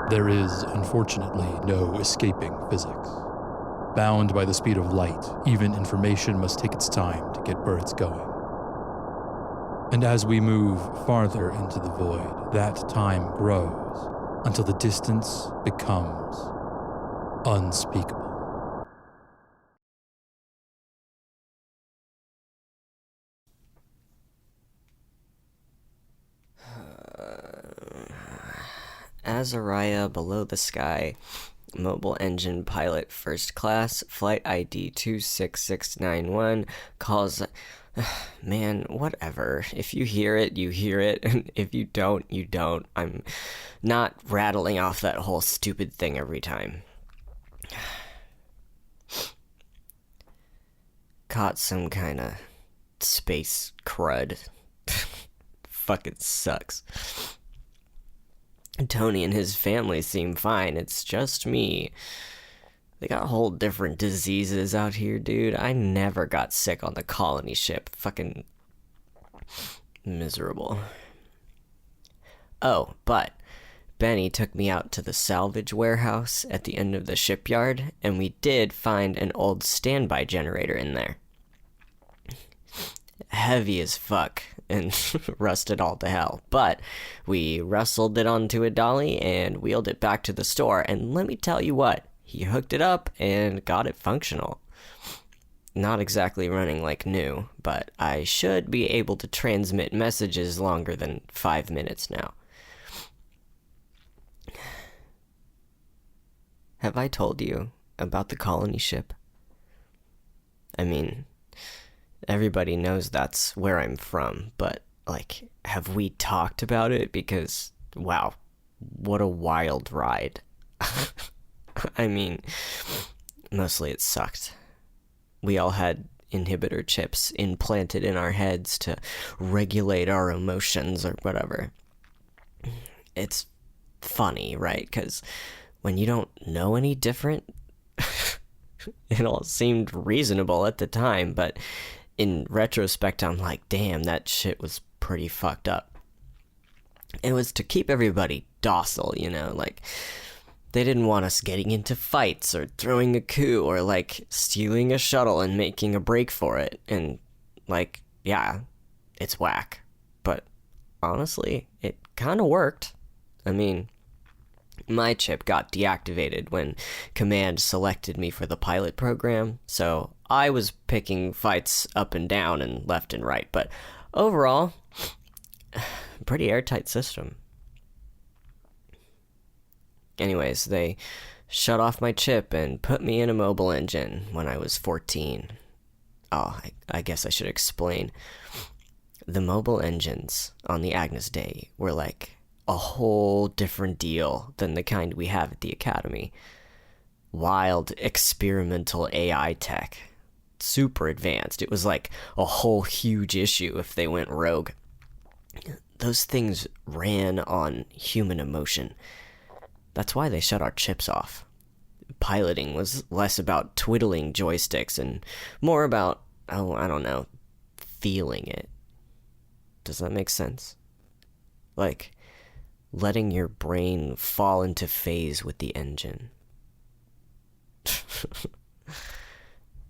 There is, unfortunately, no escaping physics. Bound by the speed of light, even information must take its time to get birds going. And as we move farther into the void, that time grows until the distance becomes unspeakable. AZARIAH, below the sky, mobile engine pilot first class, flight ID 26691, calls... Man, whatever. If you hear it, you hear it, and if you don't, you don't. I'm not rattling off that whole stupid thing every time. Caught some kind of space crud. Fucking sucks. Tony and his family seem fine. It's just me. They got whole different diseases out here, dude. I never got sick on the colony ship. Fucking miserable. Oh, but Benny took me out to the salvage warehouse at the end of the shipyard, and we did find an old standby generator in there. Heavy as fuck and rusted all to hell, but we wrestled it onto a dolly and wheeled it back to the store, and let me tell you what, he hooked it up and got it functional. Not exactly running like new, but I should be able to transmit messages longer than 5 minutes now. Have I told you about the colony ship? I mean, everybody knows that's where I'm from, but, like, have we talked about it? Because, wow, what a wild ride. I mean, mostly it sucked. We all had inhibitor chips implanted in our heads to regulate our emotions or whatever. It's funny, right? Because when you don't know any different, it all seemed reasonable at the time, but in retrospect, I'm like, damn, that shit was pretty fucked up. It was to keep everybody docile, you know, like, they didn't want us getting into fights or throwing a coup or, like, stealing a shuttle and making a break for it. And, like, yeah, it's whack. But, honestly, it kind of worked. I mean, my chip got deactivated when Command selected me for the pilot program, so I was picking fights up and down and left and right. But, overall, pretty airtight system. Anyways, they shut off my chip and put me in a mobile engine when I was 14. Oh, I guess I should explain. The mobile engines on the Agnes Day were like a whole different deal than the kind we have at the Academy. Wild experimental AI tech. Super advanced. It was like a whole huge issue if they went rogue. Those things ran on human emotion. That's why they shut our chips off. Piloting was less about twiddling joysticks and more about, oh, I don't know, feeling it. Does that make sense? Like, letting your brain fall into phase with the engine.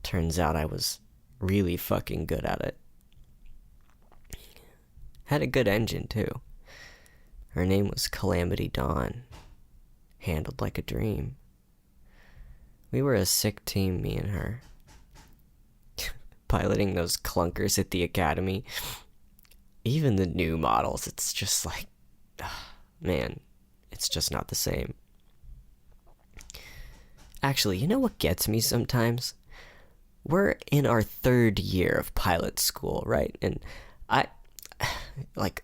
Turns out I was really fucking good at it. Had a good engine, too. Her name was Calamity Dawn. Handled like a dream. We were a sick team, me and her. Piloting those clunkers at the Academy. Even the new models, it's just like, man, it's just not the same. Actually, you know what gets me sometimes? We're in our 3rd year of pilot school, right? And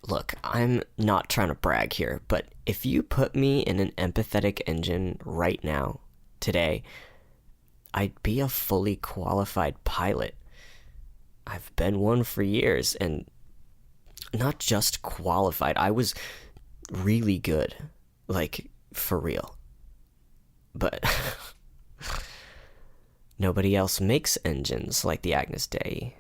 look, I'm not trying to brag here, but if you put me in an empathetic engine right now, today, I'd be a fully qualified pilot. I've been one for years, and not just qualified, I was really good. Like, for real. But nobody else makes engines like the Agnes Day,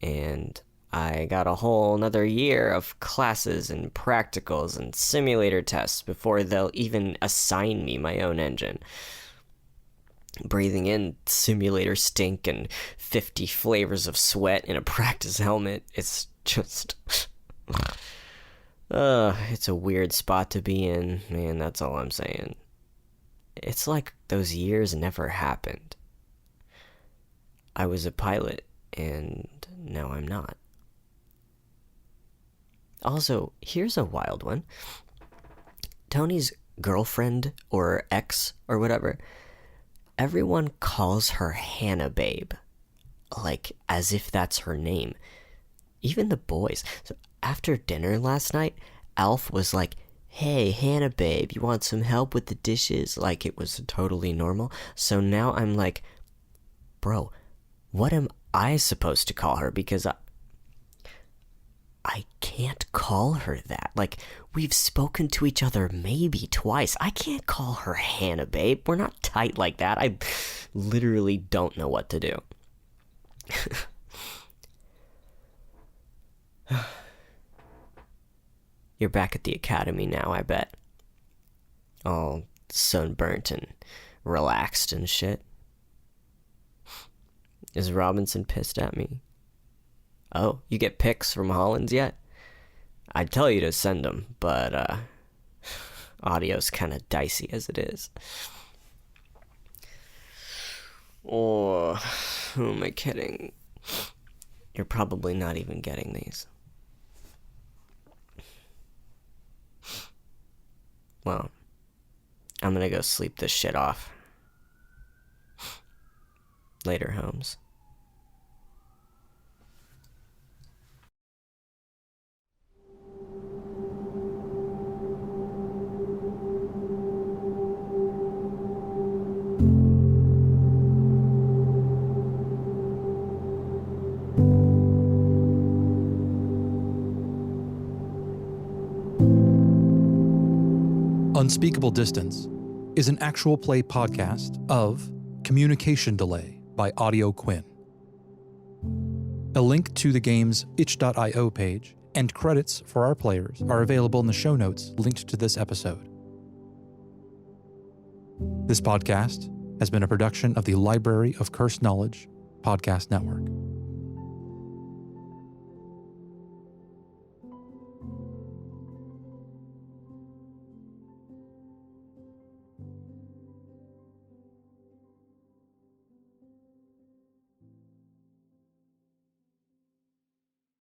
and I got a whole another year of classes and practicals and simulator tests before they'll even assign me my own engine. Breathing in simulator stink and 50 flavors of sweat in a practice helmet, it's just... it's a weird spot to be in, man, that's all I'm saying. It's like those years never happened. I was a pilot, and now I'm not. Also, here's a wild one. Tony's girlfriend, or ex, or whatever, everyone calls her Hannah Babe. Like, as if that's her name. Even the boys. So after dinner last night, Alf was like, "Hey, Hannah Babe, you want some help with the dishes?" Like it was totally normal. So now I'm like, bro, what am I supposed to call her? Because I can't call her that. Like, we've spoken to each other maybe twice. I can't call her Hannah Babe. We're not tight like that. I literally don't know what to do. You're back at the academy now, I bet. All sunburnt and relaxed and shit. Is Robinson pissed at me? Oh, you get pics from Hollins yet? I'd tell you to send them, but audio's kind of dicey as it is. Or who am I kidding? You're probably not even getting these. Well, I'm gonna go sleep this shit off. Later, Holmes. Unspeakable Distance is an actual play podcast of Communication Delay by Audio Quinn. A link to the game's itch.io page and credits for our players are available in the show notes linked to this episode. This podcast has been a production of the Library of Cursed Knowledge Podcast Network.